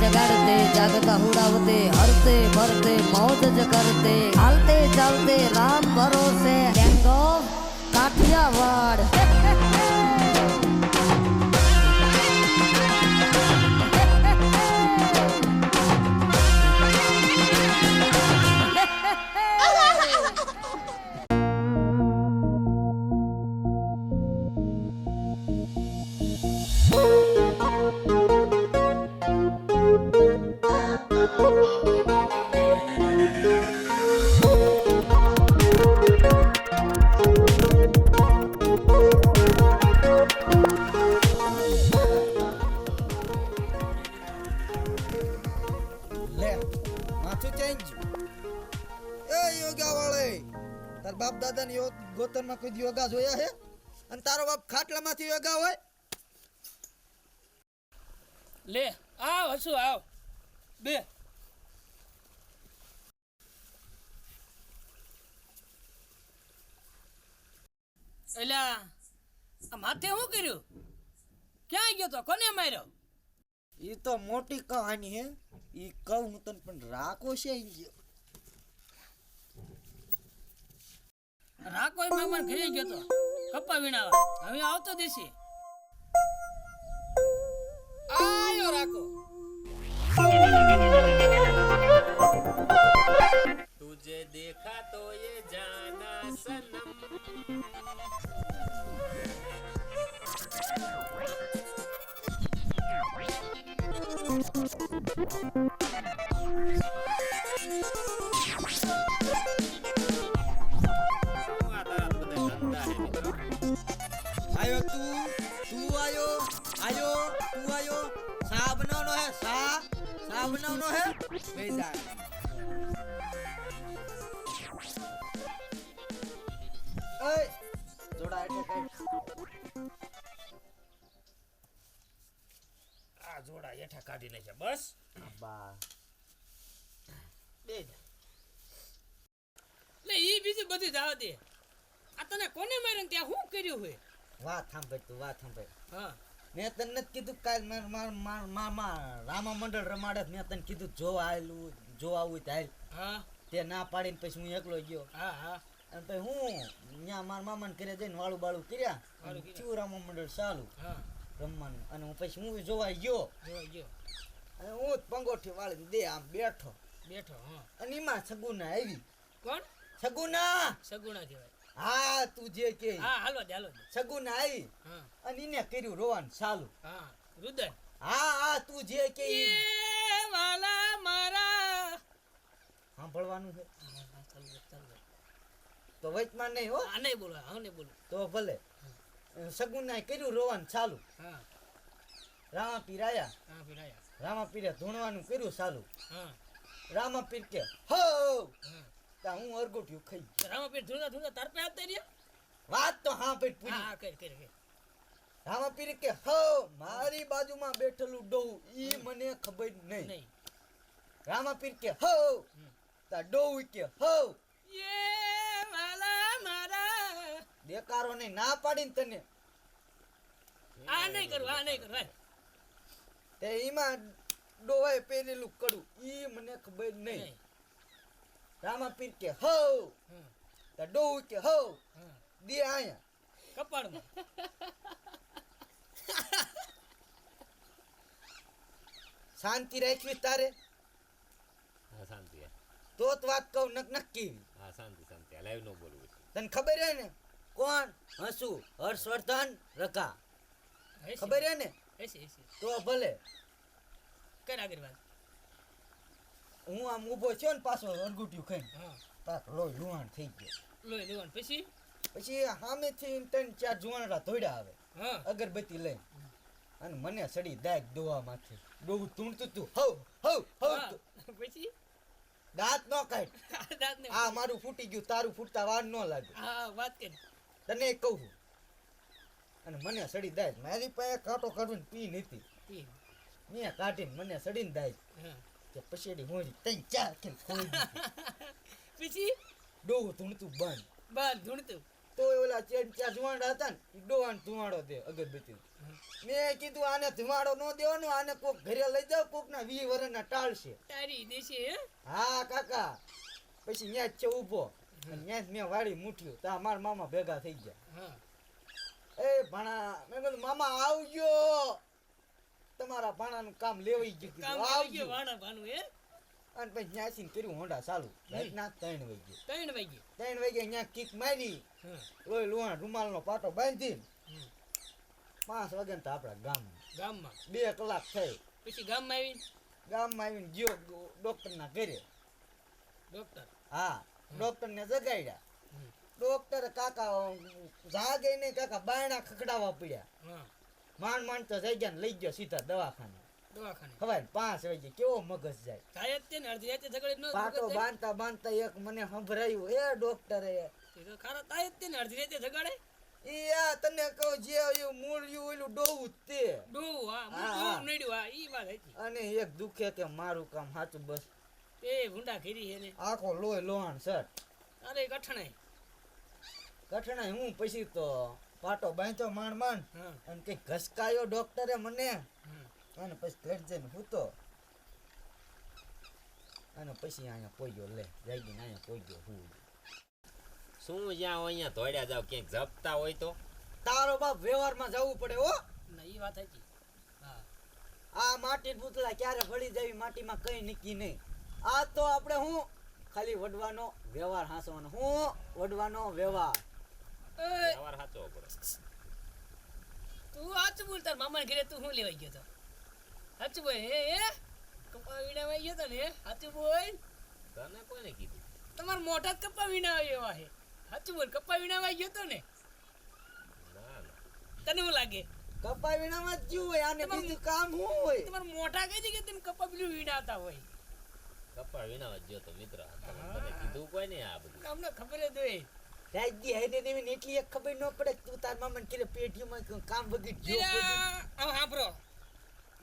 जगाड़ते जागता उड़ावते हरते भरते मौज ज करते हालते चलते राम भरोसे गैंग ऑफ काठियावाड़ તાર બાપ દાદા ની ગોતન માં કોઈ યોગા જોયા હે અને તારો બાપ ખાટલા માંથી યોગા હોય લે આવ હસુ આવ બે એલા આ માથે શું કર્યું ક્યાં ગયો તો કોને માર્યો ઈ તો મોટી કહાની હે ઈ કહું હું તને પણ રાખો છે ઈ રાખો એમાં મને ઘરે ગયો તો કપ્પા વીણાવા હવે આવતો દેશે આયો રાખો તુજે દેખા તો ये जाना सनम आयो तू आयो तू आयो सा बनावनो है सा बनावनो है बेजा ए जोड़ा એટલે કઈ આ જોડા હેઠા કાઢી નાખ્યા બસ બા બે લે ઈ બીજું બધું જવા દે આ તને કોને માર્યો ત્યાં શું કર્યું હોય વાત સાંભળ હા મેં તને નથી કીધું કાલ માર રામા મંડળ રમાડે મેં તને કીધું જો આયલું જો આવું થાય હા તે ના પાડીને પછી હું એકલો ગયો હા અને પછી હું ત્યાં મારા મામાને ઘરે જઈને વાળું બાળું કર્યા થયું રામા મંડળ ચાલુ હા રમવાનું અને હું પછી હું જોવા ગયો અને હું જ પંગોઠી વાળી દે આમ બેઠો હા અને એમાં સગુના આવી કોણ સગુના કહેવાય હા તું જે કે હા હાલો દે સગુના આવી હા અને એને કર્યું રોવાનું ચાલુ હા રુદન હા તું જે કે એ વાલા મારા સાંભળવાનું છે ચાલો તો વચમાં નહીં હો આ નહીં બોલો હા નહીં બોલો તો ભલે સગુનાએ કર્યું રોવાનું ચાલુ હા રામાપીર આયા હા ફિરાયા રામાપીરે ધૂણવાનું કર્યું ચાલુ હા રામાપીર કે હો હા તા હું અરગોઠ્યું ખાઈ ગયો. રામાપીર ધૂળા તાર પે આવતા રહ્યા વાત તો હા પેટ પૂરી હા કર રામાપીર કે હો મારી બાજુમાં બેઠેલું ડોહું ઈ મને ખબર નહીં નહીં રામાપીર કે હો તા ડોહું કે હો એ વાલા મારા દેકારો ને ના પાડીને તને આ નહીં કરું તે ઈમાં ડોહાએ પહેરેલું કડું ઈ મને ખબર નહીં રામાપીર કે હો તા ડોહું કે હો દે આયા કપાળમાં શાંતિ રાખવી તારે હા શાંતિ તો જ વાત કહું નક્કી હા શાંતિ લાઈવ નો બોલવું તને ખબર હે ને કોણ હસુ હર્ષવર્ધન રકા ખબર હે ને એસી તો ભલે કર આગળ વાત હું આમ ઊભો થયો ને પાછો અરગુટ્યું ખાઈને હા પાક લોહી લુહાણ થઈ ગયો લોહી દેવાનું પછી પછી સામેથી 3-4 જુવાનડા ધોડ્યા આવે હા અગરબત્તી લઈને અને મને સડી દાગ દોવામાંથી ડોવું તૂણતું તું હવ હવ હવ પછી દાંત નો કાઢ દાંત ને આ મારું ફૂટી ગયું તારું ફૂટતા વાર ન લાગે હા વાત કરી તને કહું અને મને સડી દાય મારી પાસે કાંટો કાઢીને પી નથી મેં કાઢીને મને સડીને દાય હા કે પછેડી મોડી 3-4 કે ખોઈ પછી ડોવું ધૂણતું બંધ બાર ધૂણતું તો ઓલા ચેન્ચા ધુવાડા હતા ને ઈ ડોહાને ધુવાડો દે અગરબત્તી મેં કીધું આને ધુવાડો ન દેવાનો આને કોક ઘરે લઈ જાવ કોક ના 20 વર્ષના ટાળશે તારી દેશે હે હા કાકા પછી ન્યા જ છે ઊભો અને ન્યા જ મેં વાળી મુઠ્યું તા મારા મામા ભેગા થઈ ગયા હા એ ભાણા મેં કીધું મામા આવજો તમારા ભાણાનું કામ લેવાઈ ગયું કામ કીધું આવી ગયો આવજો વાણા ભાનું હે અને પછી ન્યાથી કર્યું હોંડા ચાલુ રાતના 3 વાગે 3 વાગે 3 વાગે ન્યા કિક મારી હા લોહી લુહાણ રૂમાલનો પાટો બાંધી હમ. 5 વાગે તો આપણા ગામમાં ગામમાં 2 કલાક થઈ પછી ગામમાં આવીને ગામમાં આવીને ગયો ડોક્ટરના ઘરે ડોક્ટર હા ડોક્ટરને જગાડ્યા હમ. ડોક્ટર કાકા જાગે નહીં કાકા બાયણા ખખડાવવા પડ્યા હા માંડ તો જઈ ગયા ને લઈ ગયો સીધા દવાખાને દવાખાને ખબર 5 વાગે કેવો મગજ જાય થાય જ તે ને અડધી રાતે ઝઘડે ન પાટો બાંધતા એક મને સંભળાયું એ ડોક્ટરે તો ખારા થાય જ તે ને અડધી રાતે ઝઘડે ઈ આ તને કહું જે એવું મૂળ્યું ઓલું ડોવું જ તે ડો હા હા, હું હા. નડ્યું હા ઈ વાત હતી અને એક દુખે કે મારું કામ સાચું બસ એ ભૂંડા ઘેરી હે ને આખો લોહી લોહાણ સર અરે કઠણાઈ કઠણાઈ હું પછી તો પાટો બાંધ્યો માંડ હા અને કઈ ઘસકાયો ડોક્ટરે મને હમ. અને પછી ઘર જઈને હૂતો અને પછી અહીંયા પોગ્યો લે જાગીને અહીંયા પોગ્યો હું શું જ્યાં હોય અહીંયા ધોડ્યા જાવ ક્યાંક જપતા હોય તો તારો બાપ વ્યવહારમાં જવું પડે હો ના ઈ વાત હતી હા આ માટી પૂતળા ક્યારે ભળી જાય માટીમાં કઈ નક્કી નહીં આ તો આપણે હું ખાલી વડવાનો વ્યવહાર હાંસવાનો હું વડવાનો વ્યવહાર એ સવાર સાચવો પડે તું સાચું બોલ તાર મામાને ઘરે તું શું લેવાઈ ગયો તો સાચું બોલ હે કપા વીણાવાઈ ગયો તો ને સાચું બોલ તને કોને કીધું તમાર મોઢા જ કપા વીણાવા એવા હે સાચું બોલ કપા વીણાવાઈ ગયો તો ને ના ના તને શું લાગે કપાઈ વિનામાં જ જીવ હોય આને બીજું કામ શું હોય તમારા મોઢા કઈ કે તમે કપા પેલું વીણાતા હોય કપાળ વિનાવા જ ગયો તો મિત્ર તને કીધું કોઈ નહીં આ બધું અમને ખબર જ હોય રાજી હેડે ને એટલી એક ખબર ન પડે કે તું તાર મામાને કીધે પેટીમાં કામ વગર જો આમ સાંભળો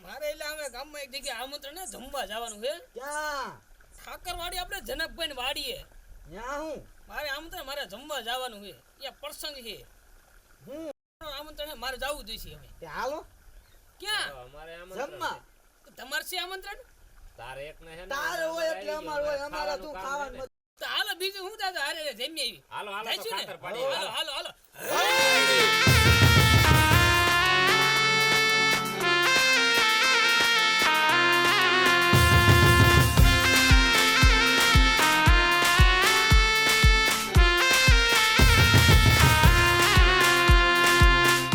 મારે એટલે અમે ગામમાં એક જગ્યાએ આમંત્રણ ને જમવા જવાનું છે ક્યાં ઠાકરવાડી આપણે જનકભાઈ વાડીએ ન્યા હું મારે આમંત્રણ મારે જમવા જવાનું છે ત્યાં પ્રસંગ છે હું આમંત્રણ છે, મારે જવું જોઈશે હવે તે હાલો ક્યાં અમારે આમંત્રણ જમવા છે. તો તમારે છે આમંત્રણ તારે એક ને હે ને તારે હોય એટલે અમાર હોય અમારા તું ખાવાનું તો હાલો બીજું હું દાદા હારે જમી આવી હાલો હાલો તો જઈશું ને? ખાતર પાડી હાલો હાલો હાલો હાલો